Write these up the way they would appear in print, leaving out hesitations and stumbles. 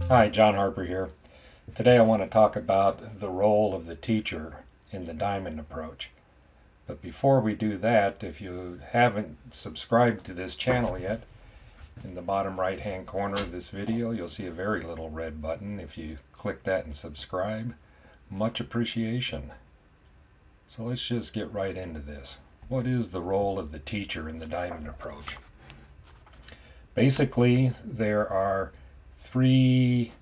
Hi, John Harper here. Today I want to talk about the role of the teacher in the diamond approach. But before we do that, if you haven't subscribed to this channel yet, in the bottom right hand corner of this video you'll see a very little red button. If you click that and subscribe, much appreciation. So let's just get right into this. What is the role of the teacher in the diamond approach? Basically, there are three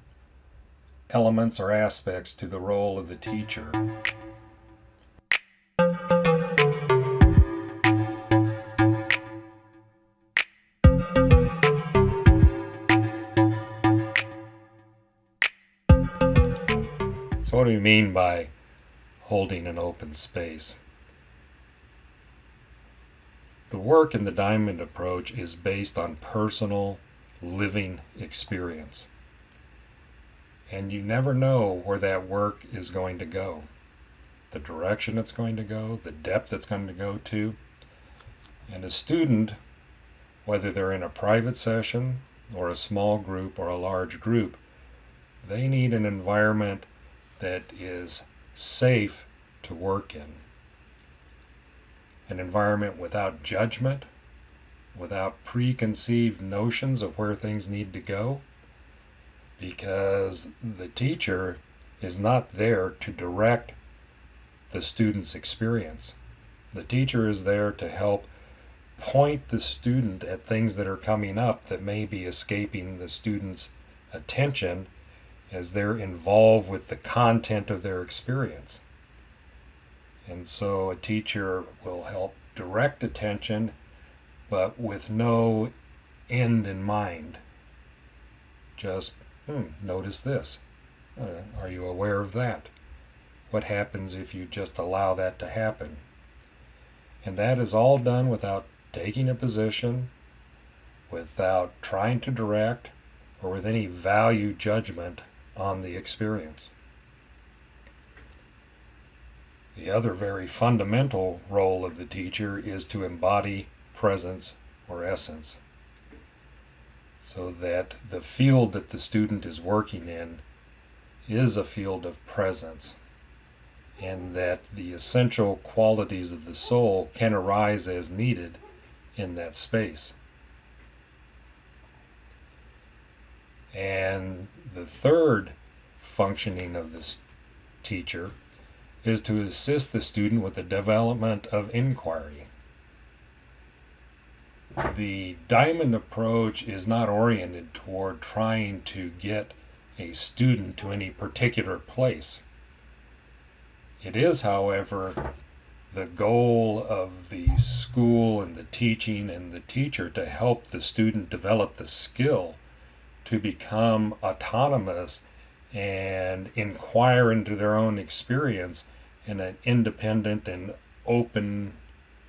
elements or aspects to the role of the teacher. So what do we mean by holding an open space? The work in the diamond approach is based on personal living experience. And you never know where that work is going to go. The direction it's going to go, the depth it's going to go to. And a student, whether they're in a private session or a small group or a large group, they need an environment that is safe to work in. An environment without judgment, without preconceived notions of where things need to go, because the teacher is not there to direct the student's experience. The teacher is there to help point the student at things that are coming up that may be escaping the student's attention as they're involved with the content of their experience. And so a teacher will help direct attention, but with no end in mind. Just, notice this. Are you aware of that? What happens if you just allow that to happen? And that is all done without taking a position, without trying to direct, or with any value judgment on the experience. The other very fundamental role of the teacher is to embody presence or essence, so that the field that the student is working in is a field of presence, and that the essential qualities of the soul can arise as needed in that space. And the third functioning of this teacher is to assist the student with the development of inquiry. The diamond approach is not oriented toward trying to get a student to any particular place. It is, however, the goal of the school and the teaching and the teacher to help the student develop the skill to become autonomous and inquire into their own experience in an independent and open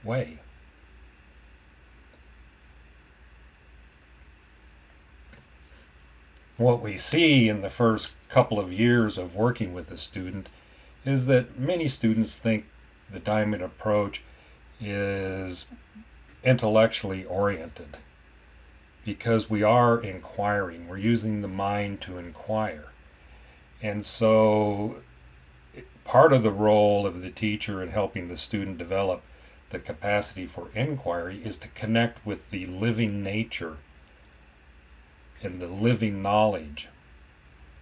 way. What we see in the first couple of years of working with a student is that many students think the diamond approach is intellectually oriented, because we are inquiring, we're using the mind to inquire. And so part of the role of the teacher in helping the student develop the capacity for inquiry is to connect with the living nature and the living knowledge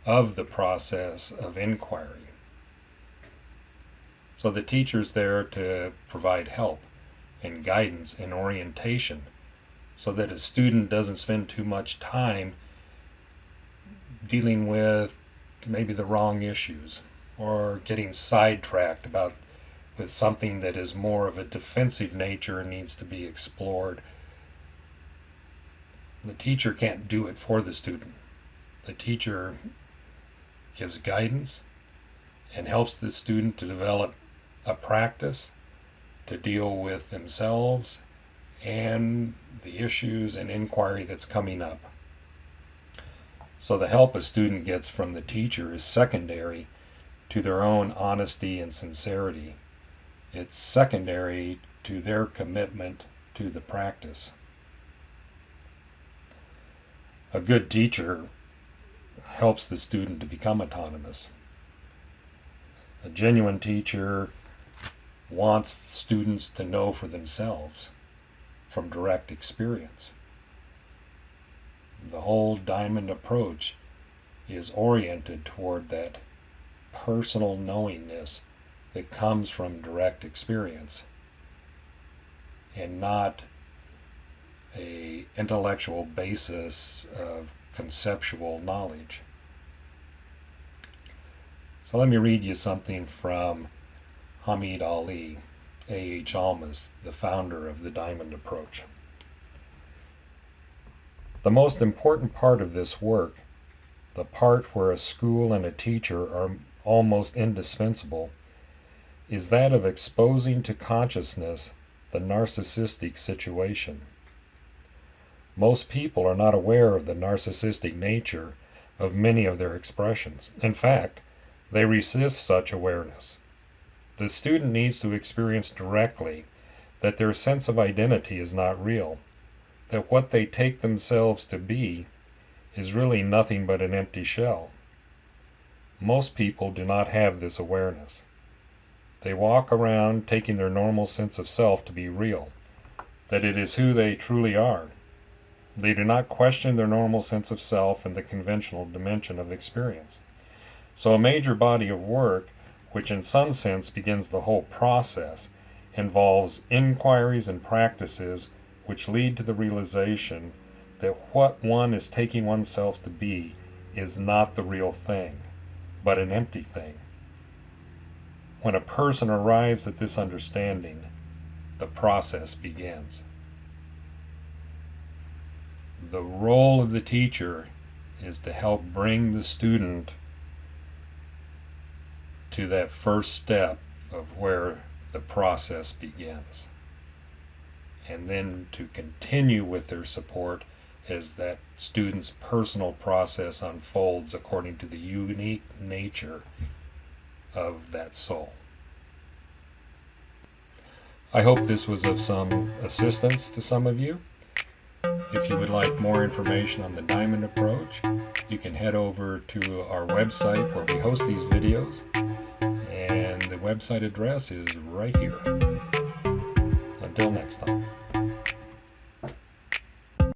of the process of inquiry. So the teacher's there to provide help and guidance and orientation, so that a student doesn't spend too much time dealing with maybe the wrong issues, or getting sidetracked with something that is more of a defensive nature and needs to be explored. The teacher can't do it for the student. The teacher gives guidance and helps the student to develop a practice to deal with themselves and the issues and inquiry that's coming up. So the help a student gets from the teacher is secondary to their own honesty and sincerity. It's secondary to their commitment to the practice. A good teacher helps the student to become autonomous. A genuine teacher wants students to know for themselves from direct experience. The whole diamond approach is oriented toward that personal knowingness that comes from direct experience, and not a intellectual basis of conceptual knowledge. So let me read you something from Hamid Ali, A.H. Alma's, the founder of the Diamond Approach. The most important part of this work, the part where a school and a teacher are almost indispensable, is that of exposing to consciousness the narcissistic situation. Most people are not aware of the narcissistic nature of many of their expressions. In fact, they resist such awareness. The student needs to experience directly that their sense of identity is not real, that what they take themselves to be is really nothing but an empty shell. Most people do not have this awareness. They walk around taking their normal sense of self to be real, that it is who they truly are. They do not question their normal sense of self in the conventional dimension of experience. So a major body of work, which in some sense begins the whole process, involves inquiries and practices which lead to the realization that what one is taking oneself to be is not the real thing, but an empty thing. When a person arrives at this understanding, the process begins. The role of the teacher is to help bring the student to that first step of where the process begins, and then to continue with their support as that student's personal process unfolds according to the unique nature of that soul. I hope this was of some assistance to some of you. If you would like more information on the Diamond Approach, you can head over to our website where we host these videos, and the website address is right here. Until next time.